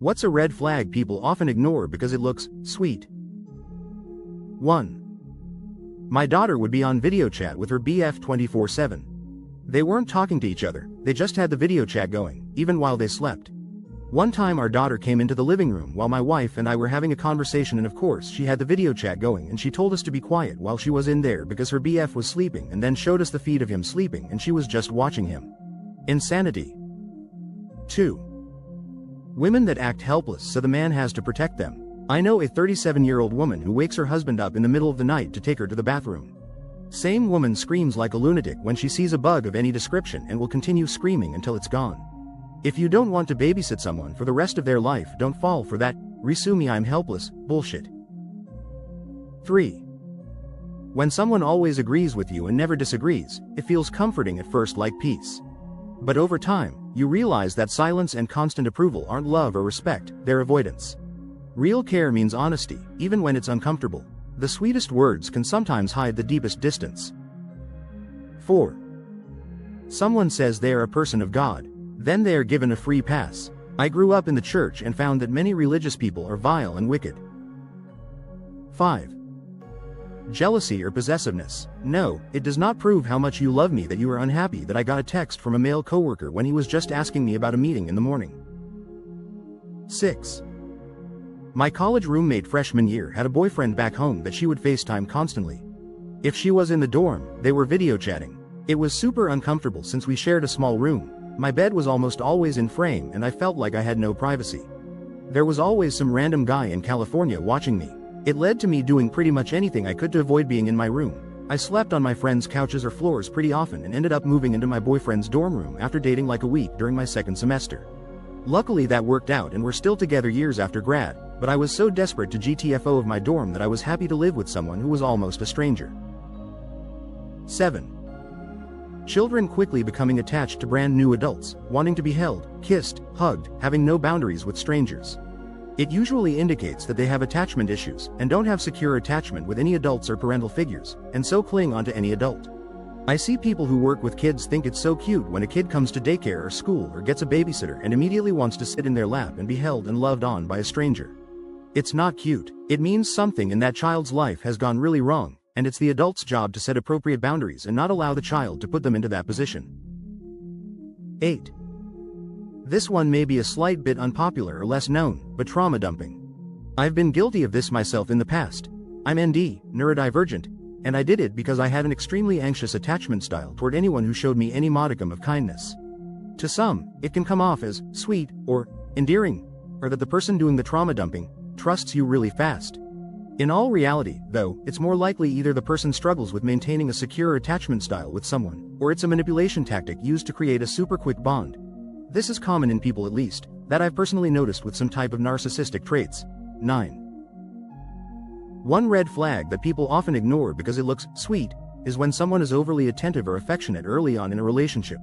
What's a red flag people often ignore because it looks sweet? 1. My daughter would be on video chat with her BF 24/7. They weren't talking to each other, they just had the video chat going, even while they slept. One time our daughter came into the living room while my wife and I were having a conversation, and of course she had the video chat going, and she told us to be quiet while she was in there because her BF was sleeping, and then showed us the feed of him sleeping and she was just watching him. Insanity. 2. Women that act helpless so the man has to protect them. I know a 37-year-old woman who wakes her husband up in the middle of the night to take her to the bathroom. Same woman screams like a lunatic when she sees a bug of any description and will continue screaming until it's gone. If you don't want to babysit someone for the rest of their life, don't fall for that "sue me, I'm helpless" bullshit. 3. When someone always agrees with you and never disagrees, it feels comforting at first, like peace. But over time, you realize that silence and constant approval aren't love or respect, they're avoidance. Real care means honesty, even when it's uncomfortable. The sweetest words can sometimes hide the deepest distance. 4. Someone says they are a person of God, then they are given a free pass. I grew up in the church and found that many religious people are vile and wicked. 5. Jealousy or possessiveness. No, it does not prove how much you love me that you are unhappy that I got a text from a male coworker when he was just asking me about a meeting in the morning. 6. My college roommate freshman year had a boyfriend back home that she would FaceTime constantly. If she was in the dorm, they were video chatting. It was super uncomfortable since we shared a small room. My bed was almost always in frame and I felt like I had no privacy. There was always some random guy in California watching me. It led to me doing pretty much anything I could to avoid being in my room. I slept on my friends' couches or floors pretty often and ended up moving into my boyfriend's dorm room after dating like a week during my second semester. Luckily that worked out and we're still together years after grad, but I was so desperate to GTFO of my dorm that I was happy to live with someone who was almost a stranger. 7. Children quickly becoming attached to brand new adults, wanting to be held, kissed, hugged, having no boundaries with strangers. It usually indicates that they have attachment issues and don't have secure attachment with any adults or parental figures, and so cling onto any adult. I see people who work with kids think it's so cute when a kid comes to daycare or school or gets a babysitter and immediately wants to sit in their lap and be held and loved on by a stranger. It's not cute. It means something in that child's life has gone really wrong, and it's the adult's job to set appropriate boundaries and not allow the child to put them into that position. 8. This one may be a slight bit unpopular or less known, but trauma dumping. I've been guilty of this myself in the past. I'm ND, neurodivergent, and I did it because I had an extremely anxious attachment style toward anyone who showed me any modicum of kindness. To some, it can come off as sweet or endearing, or that the person doing the trauma dumping trusts you really fast. In all reality, though, it's more likely either the person struggles with maintaining a secure attachment style with someone, or it's a manipulation tactic used to create a super quick bond. This is common in people, at least, that I've personally noticed with some type of narcissistic traits. 9. One red flag that people often ignore because it looks sweet is when someone is overly attentive or affectionate early on in a relationship.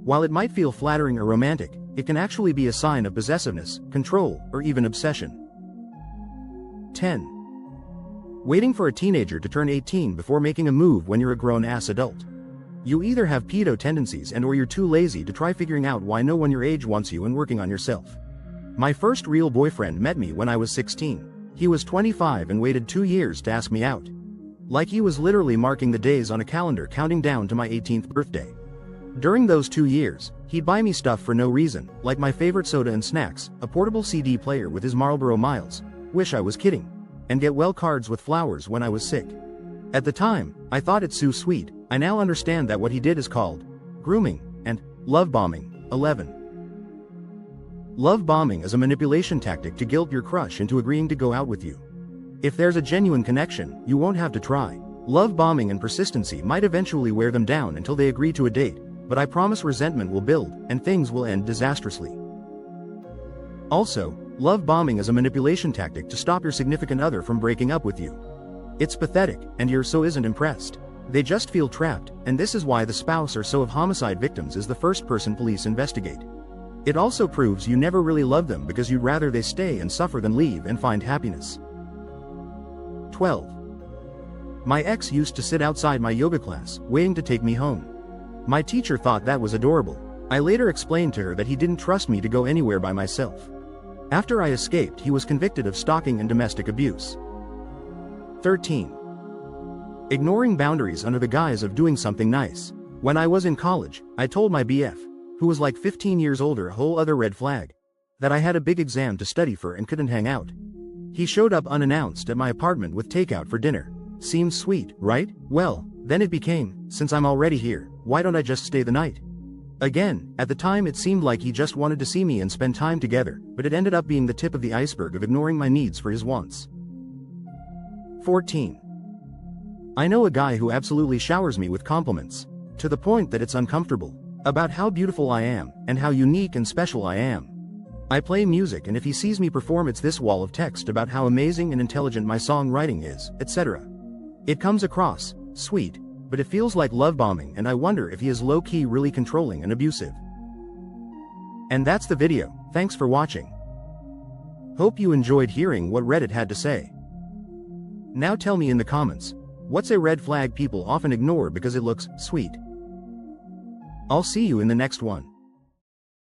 While it might feel flattering or romantic, it can actually be a sign of possessiveness, control, or even obsession. 10. Waiting for a teenager to turn 18 before making a move when you're a grown-ass adult. You either have pedo tendencies or you're too lazy to try figuring out why no one your age wants you and working on yourself. My first real boyfriend met me when I was 16. He was 25 and waited 2 years to ask me out. Like he was literally marking the days on a calendar counting down to my 18th birthday. During those 2 years, he'd buy me stuff for no reason, like my favorite soda and snacks, a portable CD player with his Marlboro Miles, wish I was kidding, and get well cards with flowers when I was sick. At the time, I thought it so sweet. I now understand that what he did is called grooming and love bombing. 11. Love bombing is a manipulation tactic to guilt your crush into agreeing to go out with you. If there's a genuine connection, you won't have to try. Love bombing and persistency might eventually wear them down until they agree to a date, but I promise resentment will build, and things will end disastrously. Also, love bombing is a manipulation tactic to stop your significant other from breaking up with you. It's pathetic, and your so isn't impressed. They just feel trapped, and this is why the spouse or so of homicide victims is the first person police investigate. It also proves you never really love them because you'd rather they stay and suffer than leave and find happiness. 12. My ex used to sit outside my yoga class, waiting to take me home. My teacher thought that was adorable. I later explained to her that he didn't trust me to go anywhere by myself. After I escaped, he was convicted of stalking and domestic abuse. 13. Ignoring boundaries under the guise of doing something nice. When I was in college, I told my BF, who was like 15 years older, a whole other red flag, that I had a big exam to study for and couldn't hang out. He showed up unannounced at my apartment with takeout for dinner. Seems sweet, right? Well, then it became, since I'm already here, why don't I just stay the night? Again, at the time it seemed like he just wanted to see me and spend time together, but it ended up being the tip of the iceberg of ignoring my needs for his wants. 14. I know a guy who absolutely showers me with compliments, to the point that it's uncomfortable, about how beautiful I am, and how unique and special I am. I play music, and if he sees me perform, it's this wall of text about how amazing and intelligent my songwriting is, etc. It comes across sweet, but it feels like love bombing, and I wonder if he is low-key really controlling and abusive. And that's the video. Thanks for watching. Hope you enjoyed hearing what Reddit had to say. Now tell me in the comments, what's a red flag people often ignore because it looks sweet? I'll see you in the next one.